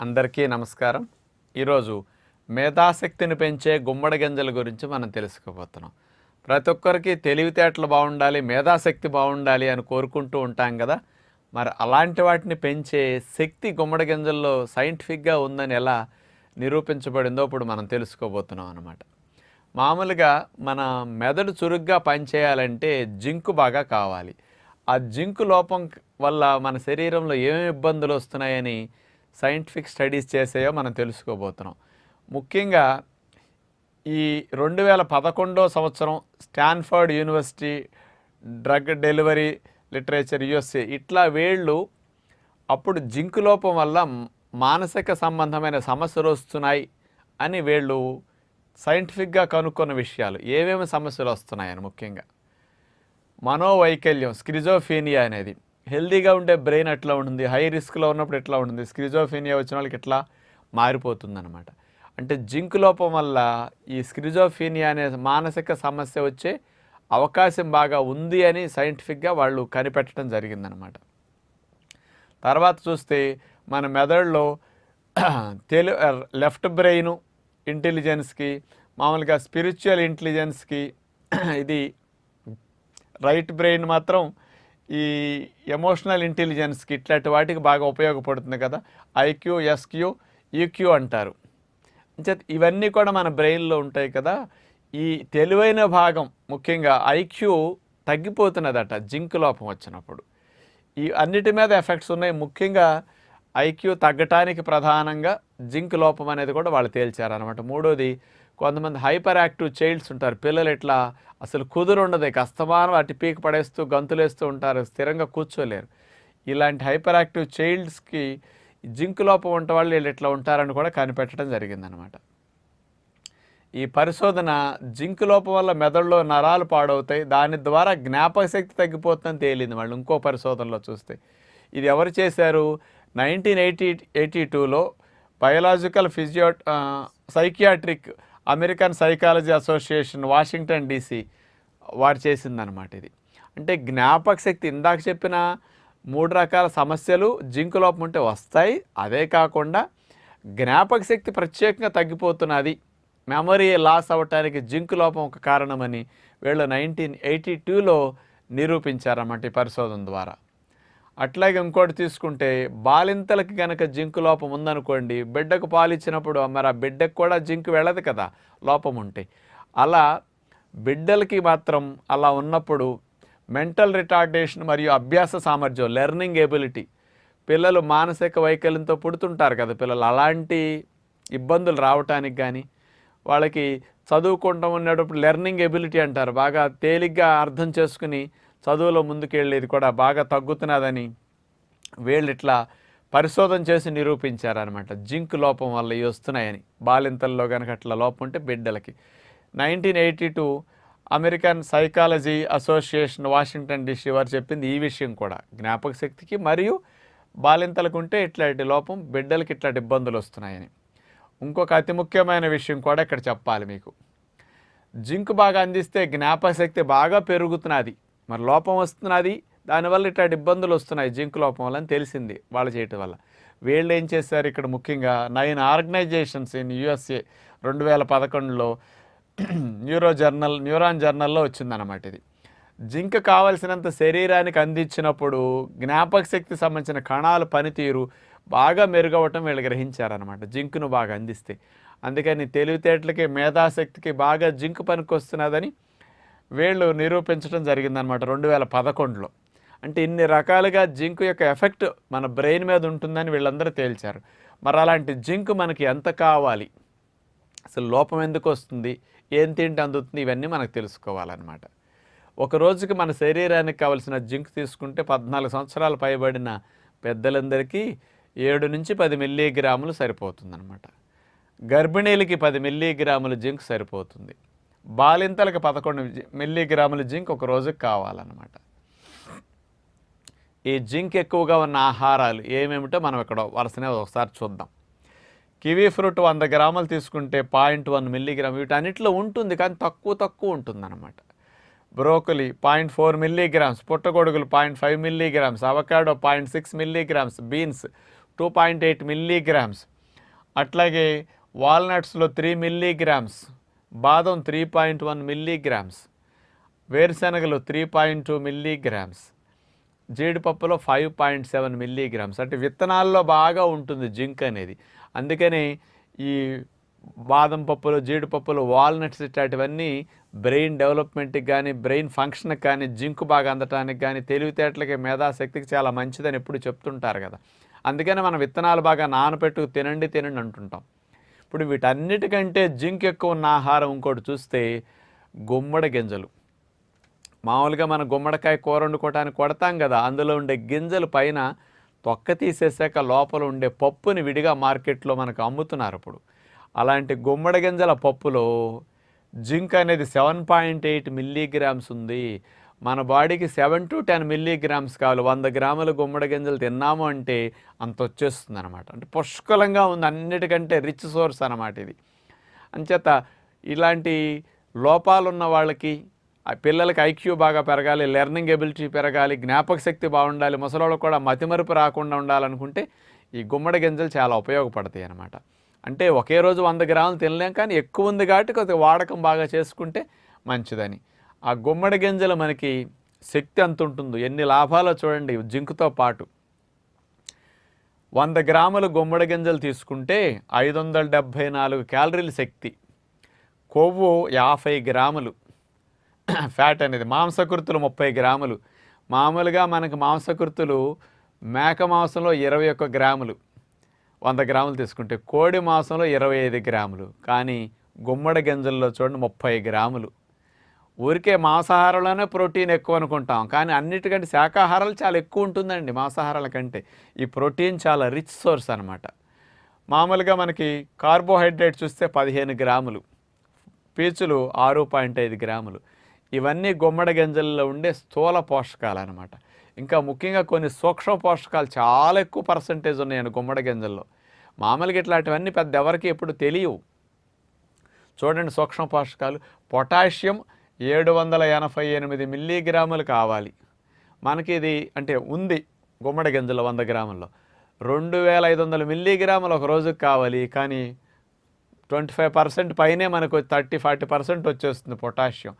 అందరికీ నమస్కారం. ఈరోజు మేధాశక్తిని పెంచే గుమ్మడి గింజల గురించి మనం తెలుసుకోబోతున్నాం. ప్రతి ఒక్కరికి తెలివితేటలు బాగుండాలి, మేధాశక్తి బాగుండాలి అని కోరుకుంటూ ఉంటాం కదా. మరి అలాంటి వాటిని పెంచే శక్తి గుమ్మడి గింజల్లో సైంటిఫిక్గా ఉందని ఎలా నిరూపించబడిందో ఇప్పుడు మనం తెలుసుకోబోతున్నాం అన్నమాట. మామూలుగా మన మెదడు చురుగ్గా పనిచేయాలంటే జింకు బాగా కావాలి. ఆ జింకు లోపం వల్ల మన శరీరంలో ఏమేమి ఇబ్బందులు వస్తున్నాయని సైంటిఫిక్ స్టడీస్ చేసాయో మనం తెలుసుకోబోతున్నాం. ముఖ్యంగా ఈ 2011 సంవత్సరం Stanford university drug delivery literature USA ఇట్లా వీళ్ళు అప్పుడు జింకు లోపం వల్ల మానసిక సంబంధమైన సమస్యలు వస్తున్నాయి అని వీళ్ళు సైంటిఫిక్గా కనుక్కున్న విషయాలు. ఏమేమి సమస్యలు వస్తున్నాయని ముఖ్యంగా మనోవైకల్యం, స్క్రిజోఫీనియా అనేది. హెల్దీగా ఉండే బ్రెయిన్ ఎట్లా ఉంటుంది, హై రిస్క్లో ఉన్నప్పుడు ఎట్లా ఉంటుంది, స్క్రిజోఫీనియా వచ్చిన వాళ్ళకి ఎట్లా మారిపోతుందన్నమాట. అంటే జింక్ లోపం వల్ల ఈ స్క్రిజోఫీనియా అనే మానసిక సమస్య వచ్చే అవకాశం బాగా ఉంది అని సైంటిఫిక్గా వాళ్ళు కనిపెట్టడం జరిగిందనమాట. తర్వాత చూస్తే మన మెదడులో లెఫ్ట్ బ్రెయిన్ ఇంటెలిజెన్స్కి, మామూలుగా స్పిరిచువల్ ఇంటెలిజెన్స్కి ఇది రైట్ బ్రెయిన్ మాత్రం ఈ ఎమోషనల్ ఇంటెలిజెన్స్కి ఇట్లాంటి వాటికి బాగా ఉపయోగపడుతుంది కదా. IQ, SQ, EQ అంటారు. ఇవన్నీ కూడా మన బ్రెయిన్లో ఉంటాయి కదా. ఈ తెలివైన భాగం ముఖ్యంగా IQ తగ్గిపోతున్నదట జింక్ లోపం వచ్చినప్పుడు. ఈ అన్నిటి మీద ఎఫెక్ట్స్ ఉన్నాయి. ముఖ్యంగా IQ తగ్గటానికి ప్రధానంగా జింక్ లోపం అనేది కూడా వాళ్ళు తేల్చారనమాట. మూడోది, కొంతమంది హైపర్ యాక్టివ్ చైల్డ్స్ ఉంటారు. పిల్లలు ఇట్లా అసలు కుదురుండదు, అస్తమానం అటు పీక పడేస్తూ గంతులేస్తూ ఉంటారు, స్థిరంగా కూర్చోలేరు. ఇలాంటి హైపర్ యాక్టివ్ చైల్డ్స్కి జింక్ లోపం ఉంటే వాళ్ళు వీళ్ళు ఇట్లా ఉంటారని కూడా కనిపెట్టడం జరిగిందనమాట. ఈ పరిశోధన జింక్ లోపం వల్ల మెదడులో నరాలు పాడవుతాయి, దాని ద్వారా జ్ఞాపక శక్తి తగ్గిపోతుందని తేలింది వాళ్ళు ఇంకో పరిశోధనలో చూస్తే. ఇది ఎవరు చేశారు? 1982లో biological psychiatric American psychology association Washington DC వారు చేసిందనమాట. ఇది అంటే జ్ఞాపక శక్తి, ఇందాక చెప్పిన 3 రకాల సమస్యలు జింక్ లోపం ఉంటే వస్తాయి. అదే కాకుండా జ్ఞాపక శక్తి ప్రత్యేకంగా తగ్గిపోతున్నది, మెమరీ లాస్ అవ్వటానికి జింక్ లోపం ఒక కారణమని వీళ్ళు 1982లో నిరూపించారన్నమాట ఈ పరిశోధన ద్వారా. అట్లాగే ఇంకోటి తీసుకుంటే, బాలింతలకి కనుక జింక్ లోపం ఉందనుకోండి, బిడ్డకు పాలు ఇచ్చినప్పుడు మరి ఆ బిడ్డకు కూడా జింక్ వెళ్ళదు కదా లోపం ఉంటే. అలా బిడ్డలకి మాత్రం అలా ఉన్నప్పుడు మెంటల్ రిటార్డేషన్ మరియు అభ్యాస సామర్థ్యం, లెర్నింగ్ ఎబిలిటీ, పిల్లలు మానసిక వైకల్యంతో పుడుతుంటారు కదా పిల్లలు, అలాంటి ఇబ్బందులు రావటానికి కానీ, వాళ్ళకి చదువుకుంటూ ఉన్నప్పుడు లెర్నింగ్ ఎబిలిటీ అంటారు, బాగా తేలిగ్గా అర్థం చేసుకుని చదువులో ముందుకెళ్ళేది కూడా బాగా తగ్గుతున్నదని వీళ్ళు ఇట్లా పరిశోధన చేసి నిరూపించారనమాట. జింక్ లోపం వల్ల ఇవి వస్తున్నాయని, బాలింతల్లో కనుక అట్లా లోపం ఉంటే బిడ్డలకి. 1982 American psychology association Washington DC వారు చెప్పింది ఈ విషయం కూడా. జ్ఞాపక శక్తికి మరియు బాలింతలకు ఉంటే ఇట్లాంటి లోపం, బిడ్డలకి ఇట్లాంటి ఇబ్బందులు వస్తున్నాయని. ఇంకొక అతి ముఖ్యమైన విషయం కూడా ఇక్కడ చెప్పాలి మీకు. జింక్ బాగా అందిస్తే జ్ఞాపక శక్తి బాగా పెరుగుతున్నది, మరి లోపం వస్తున్నది, దానివల్ల ఇట్లాంటి ఇబ్బందులు వస్తున్నాయి జింక్ లోపం వల్ల అని తెలిసింది వాళ్ళు చేయటం వల్ల. వీళ్ళు ఏం చేశారు, ఇక్కడ ముఖ్యంగా 9 ఆర్గనైజేషన్స్ ఇన్ USA 2011లో న్యూరాన్ జర్నల్లో వచ్చిందన్నమాట. ఇది జింక్ కావలసినంత శరీరానికి అందించినప్పుడు జ్ఞాపక శక్తి సంబంధించిన కణాల పనితీరు బాగా మెరుగవటం వీళ్ళు గ్రహించారనమాట, జింక్ను బాగా అందిస్తే. అందుకని తెలివితేటలకి, మేధాశక్తికి బాగా జింక్ పనికి వస్తున్నదని వీళ్ళు నిరూపించడం జరిగిందనమాట 2011లో. అంటే ఇన్ని రకాలుగా జింక్ యొక్క ఎఫెక్ట్ మన బ్రెయిన్ మీద ఉంటుందని వీళ్ళందరూ తేల్చారు. మరి అలాంటి జింక్ మనకి ఎంత కావాలి, అసలు లోపం ఎందుకు వస్తుంది, ఏం తింటే అందుతుంది, ఇవన్నీ మనకు తెలుసుకోవాలన్నమాట. ఒక రోజుకి మన శరీరానికి కావాల్సిన జింక్ తీసుకుంటే 14 సంవత్సరాలు పైబడిన పెద్దలందరికీ 7 నుంచి 10 మిల్లీగ్రాములు సరిపోతుందన్నమాట. గర్భిణీలకి 10 మిల్లీగ్రాముల జింక్ సరిపోతుంది. బాలింతలకు 11 మిల్లీగ్రాముల జింక్ ఒక రోజుకి కావాలన్నమాట. ఈ జింక్ ఎక్కువగా ఉన్న ఆహారాలు ఏమేమిటో మనం ఇక్కడ వరుసనే ఒకసారి చూద్దాం. కివీ ఫ్రూట్ 100 గ్రాములు తీసుకుంటే 0.1 మిల్లీగ్రామ్ వీటన్నిటిలో ఉంటుంది, కానీ తక్కువ ఉంటుందన్నమాట. బ్రోకలీ 0.4 మిల్లీగ్రామ్స్, పుట్టగొడుగులు 0.5 milligrams, avocado 0.6 milligrams, beans 2.8 milligrams, అట్లాగే వాల్నట్స్లో 3 మిల్లీగ్రామ్స్, బాదం 3.1 మిల్లీగ్రామ్స్, వేరుశనగలు 3.2 మిల్లీగ్రామ్స్, జీడిపప్పులో 5.7 మిల్లీగ్రామ్స్. అంటే విత్తనాల్లో బాగా ఉంటుంది జింక్ అనేది. అందుకని ఈ బాదం పప్పులు, జీడిపప్పులు, వాల్నట్స్ ఇట్లాంటివన్నీ బ్రెయిన్ డెవలప్మెంట్కి కానీ, బ్రెయిన్ ఫంక్షన్కి కానీ, జింక్ బాగా అందటానికి కానీ, తెలివితేటలకి, మేధాశక్తికి చాలా మంచిదని ఎప్పుడు చెప్తుంటారు కదా. అందుకని మనం విత్తనాలు బాగా నానబెట్టుకు తినండి అంటుంటాం. ఇప్పుడు వీటన్నిటికంటే జింక్ ఎక్కువ ఉన్న ఆహారం ఇంకోటి చూస్తే గుమ్మడి గింజలు. మామూలుగా మనం గుమ్మడికాయ కూర వండుకోవటానికి కొడతాం కదా, అందులో ఉండే గింజలు పైన తొక్క తీసేసాక లోపల ఉండే పప్పుని విడిగా మార్కెట్లో మనకు అమ్ముతున్నారు ఇప్పుడు. అలాంటి గుమ్మడి గింజల పప్పులో జింక్ అనేది 7.8 మిల్లీగ్రామ్స్ ఉంది. మన బాడీకి 7 to 10 మిల్లీగ్రామ్స్ కావాలి. 100 గ్రాముల గుమ్మడి గింజలు తిన్నాము అంటే అంత వచ్చేస్తుంది అనమాట. అంటే పుష్కలంగా ఉంది, అన్నిటికంటే రిచ్ సోర్స్ అనమాట ఇది. అంచేత ఇలాంటి లోపాలున్న వాళ్ళకి, పిల్లలకి ఐక్యూ బాగా పెరగాలి, లెర్నింగ్ ఎబిలిటీ పెరగాలి, జ్ఞాపక శక్తి బాగుండాలి, ముసలోళ్ళకు కూడా మతిమరుపు రాకుండా ఉండాలనుకుంటే ఈ గుమ్మడి గింజలు చాలా ఉపయోగపడతాయి అన్నమాట. అంటే ఒకే రోజు 100 గ్రాములు తినలేం, కానీ ఎక్కువ ఉంది కాబట్టి కొద్దిగా వాడకం బాగా చేసుకుంటే మంచిదని. ఆ గుమ్మడి గింజలు మనకి శక్తి అంత ఉంటుందో, ఎన్ని లాభాలో చూడండి. జింక్తో పాటు 100 గ్రాములు గుమ్మడి గింజలు తీసుకుంటే 574 క్యాలరీల శక్తి, కొవ్వు 50 గ్రాములు, ఫ్యాట్ అనేది, మాంసకృతులు 30 గ్రాములు. మామూలుగా మనకు మాంసకృతులు మేక మాంసంలో 21 గ్రాములు 100 గ్రాములు తీసుకుంటే, కోడి మాంసంలో 25 గ్రాములు, కానీ గుమ్మడి గింజల్లో చూడండి 30 గ్రాములు. ఊరికే మాంసాహారంలోనే ప్రోటీన్ ఎక్కువ అనుకుంటాం, కానీ అన్నిటికంటే శాకాహారాలు చాలా ఎక్కువ ఉంటుందండి మాంసాహారాల కంటే. ఈ ప్రోటీన్ చాలా రిచ్ సోర్స్ అనమాట. మామూలుగా మనకి కార్బోహైడ్రేట్ చూస్తే 15 గ్రాములు, పీచులు 6.5 గ్రాములు. ఇవన్నీ గుమ్మడి గింజల్లో ఉండే స్థూల పోషకాలు అనమాట. ఇంకా ముఖ్యంగా కొన్ని సూక్ష్మ పోషకాలు చాలా ఎక్కువ పర్సంటేజ్ ఉన్నాయండి గుమ్మడి గింజల్లో. మామూలుగా ఇట్లాంటివన్నీ పెద్ద ఎవరికి ఎప్పుడు తెలియవు. చూడండి సూక్ష్మ పోషకాలు, పొటాషియం 788 మిల్లీగ్రాములు కావాలి మనకి. ఇది అంటే ఉంది గుమ్మడి గింజలు 100 గ్రాముల్లో. 2500 మిల్లీగ్రాములు ఒక రోజుకి కావాలి, కానీ 25% పైనే మనకు 30-40% వచ్చేస్తుంది పొటాషియం.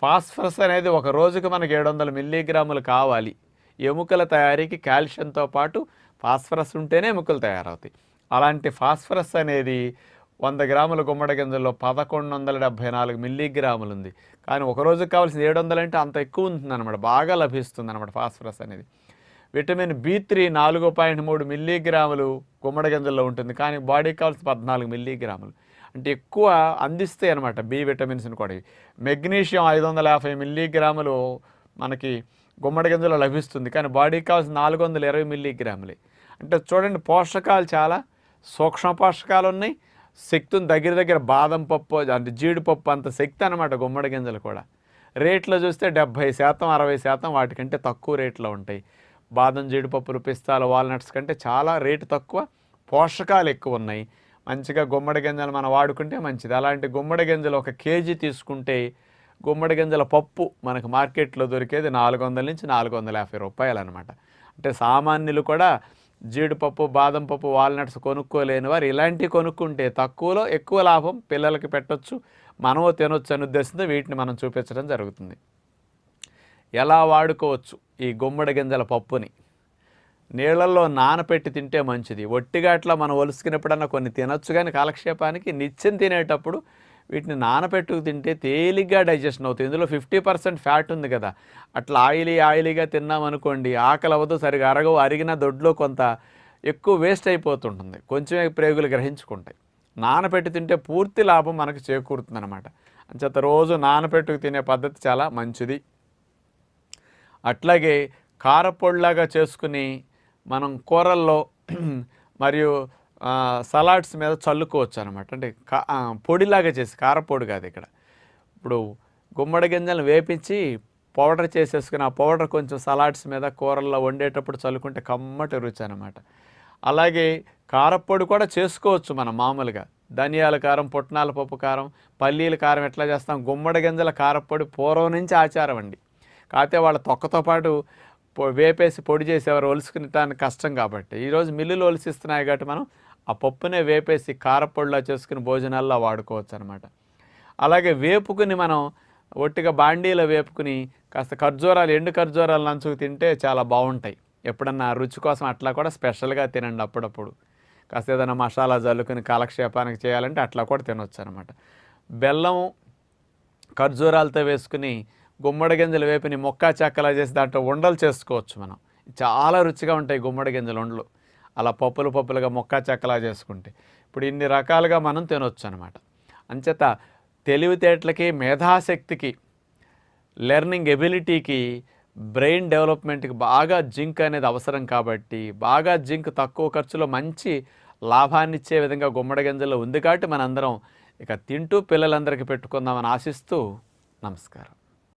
ఫాస్ఫరస్ అనేది ఒక రోజుకి మనకు 700 మిల్లీగ్రాములు కావాలి. ఎముకల తయారీకి కాల్షియంతో పాటు ఫాస్ఫరస్ ఉంటేనే ఎముకలు తయారవుతాయి. అలాంటి ఫాస్ఫరస్ అనేది 100 గ్రాముల గుమ్మడి గింజల్లో 1174 మిల్లీగ్రాములు ఉంది. కానీ ఒక రోజుకి కావాల్సిన 700 అంటే అంత ఎక్కువ ఉంటుంది అనమాట, బాగా లభిస్తుంది అనమాట ఫాస్ఫరస్ అనేది. విటమిన్ B3 4.3 మిల్లీగ్రాములు గుమ్మడి గింజల్లో ఉంటుంది, కానీ బాడీకి కావాల్సిన 14 మిల్లీగ్రాములు. అంటే ఎక్కువ అందిస్తాయి అనమాట బి విటమిన్స్ని కూడా. మెగ్నీషియం 550 మిల్లీగ్రాములు మనకి గుమ్మడి గింజలో లభిస్తుంది, కానీ బాడీకి కావాల్సిన 420 మిల్లీగ్రాములే. అంటే చూడండి పోషకాలు చాలా, సూక్ష్మ పోషకాలు ఉన్నాయి, శక్తిని దగ్గర బాదం పప్పు అంటే జీడిపప్పు అంత శక్తి అనమాట గుమ్మడి గింజలు కూడా. రేట్లో చూస్తే 70% 60% వాటికంటే తక్కువ రేట్లో ఉంటాయి. బాదం, జీడిపప్పులు, పిస్తాలు, వాల్నట్స్ కంటే చాలా రేటు తక్కువ, పోషకాలు ఎక్కువ ఉన్నాయి. మంచిగా గుమ్మడి గింజలు మనం వాడుకుంటే మంచిది. అలాంటి గుమ్మడి గింజలు 1 కేజీ తీసుకుంటే గుమ్మడి గింజల పప్పు మనకు మార్కెట్లో దొరికేది 400 నుంచి 450 రూపాయలు అనమాట. అంటే సామాన్యులు కూడా జీడిపప్పు, బాదం పప్పు, వాల్నట్స్ కొనుక్కోలేని వారు ఇలాంటివి కొనుక్కుంటే తక్కువలో ఎక్కువ లాభం, పిల్లలకి పెట్టొచ్చు, మనము తినొచ్చు అనే ఉద్దేశంతో వీటిని మనం చూపించడం జరుగుతుంది. ఎలా వాడుకోవచ్చు ఈ గుమ్మడి గింజల పప్పుని? నీళ్ళల్లో నానపెట్టి తింటే మంచిది. ఒట్టిగా అట్లా మనం ఒలుసుకున్నప్పుడన్నా కొన్ని తినొచ్చు, కానీ కాలక్షేపానికి నిత్యం తినేటప్పుడు వీటిని నానపెట్టుకు తింటే తేలిగ్గా డైజెషన్ అవుతుంది. ఇందులో 50% ఫ్యాట్ ఉంది కదా, అట్లా ఆయిలీగా తిన్నామనుకోండి ఆకలి అవ్వదు, సరిగా అరగవు, అరిగిన దొడ్లో కొంత ఎక్కువ వేస్ట్ అయిపోతుంటుంది, కొంచెమే ప్రేగులు గ్రహించుకుంటాయి. నానపెట్టి తింటే పూర్తి లాభం మనకు చేకూరుతుంది అనమాట. అంచేత రోజు నానపెట్టుకు తినే పద్ధతి చాలా మంచిది. అట్లాగే కారపొడిలాగా చేసుకుని మనం కూరల్లో మరియు సలాడ్స్ మీద చల్లుకోవచ్చు అనమాట. అంటే పొడిలాగా చేసి, కారపొడి కాదు ఇక్కడ. ఇప్పుడు గుమ్మడి గింజలను వేపించి పౌడర్ చేసేసుకుని ఆ పౌడర్ కొంచెం సలాడ్స్ మీద కూరల్లో వండేటప్పుడు చల్లుకుంటే కమ్మటి రుచి అనమాట. అలాగే కారపొడి కూడా చేసుకోవచ్చు మనం మామూలుగా. ధనియాల కారం, పుట్నాల పప్పు కారం, పల్లీల కారం ఎట్లా చేస్తాం, గుమ్మడి గింజల కారపొడి పూర్వం నుంచి ఆచారం అండి. కాకపోతే వాళ్ళ తొక్కతో పాటు వేపేసి పొడి చేసేవారు, ఒలుసుకునేటానికి కష్టం కాబట్టి. ఈరోజు మిల్లులు ఒలిసిస్తున్నాయి కాబట్టి మనం ఆ పప్పునే వేపేసి కారపొడిలా చేసుకుని భోజనాల్లో వాడుకోవచ్చు అనమాట. అలాగే వేపుకుని మనం ఒట్టిగా బాండీలో వేపుకుని కాస్త ఖర్జూరాలు, ఎండు ఖర్జూరాలు నంచుకు తింటే చాలా బాగుంటాయి. ఎప్పుడన్నా రుచి కోసం అట్లా కూడా స్పెషల్గా తినండి అప్పుడప్పుడు. కాస్త ఏదైనా మసాలా జల్లుకుని కాలక్షేపానికి చేయాలంటే అట్లా కూడా తినొచ్చు అనమాట. బెల్లం ఖర్జూరాలతో వేసుకుని గుమ్మడి గింజలు వేపిని మొక్క చెక్కలా చేసి దాంట్లో ఉండలు చేసుకోవచ్చు మనం. చాలా రుచిగా ఉంటాయి గుమ్మడి గింజల ఉండలు. అలా పప్పులుగా మొక్క చెక్కలా చేసుకుంటే ఇప్పుడు ఇన్ని రకాలుగా మనం తినొచ్చు అనమాట. అంచేత తెలివితేటలకి, మేధాశక్తికి, లెర్నింగ్ ఎబిలిటీకి, బ్రెయిన్ డెవలప్మెంట్కి బాగా జింక్ అనేది అవసరం కాబట్టి, బాగా జింక్ తక్కువ ఖర్చులో మంచి లాభాన్ని ఇచ్చే విధంగా గుమ్మడి గింజల్లో ఉంది కాబట్టి మనందరం ఇక తింటూ పిల్లలందరికీ పెట్టుకుందామని ఆశిస్తూ నమస్కారం.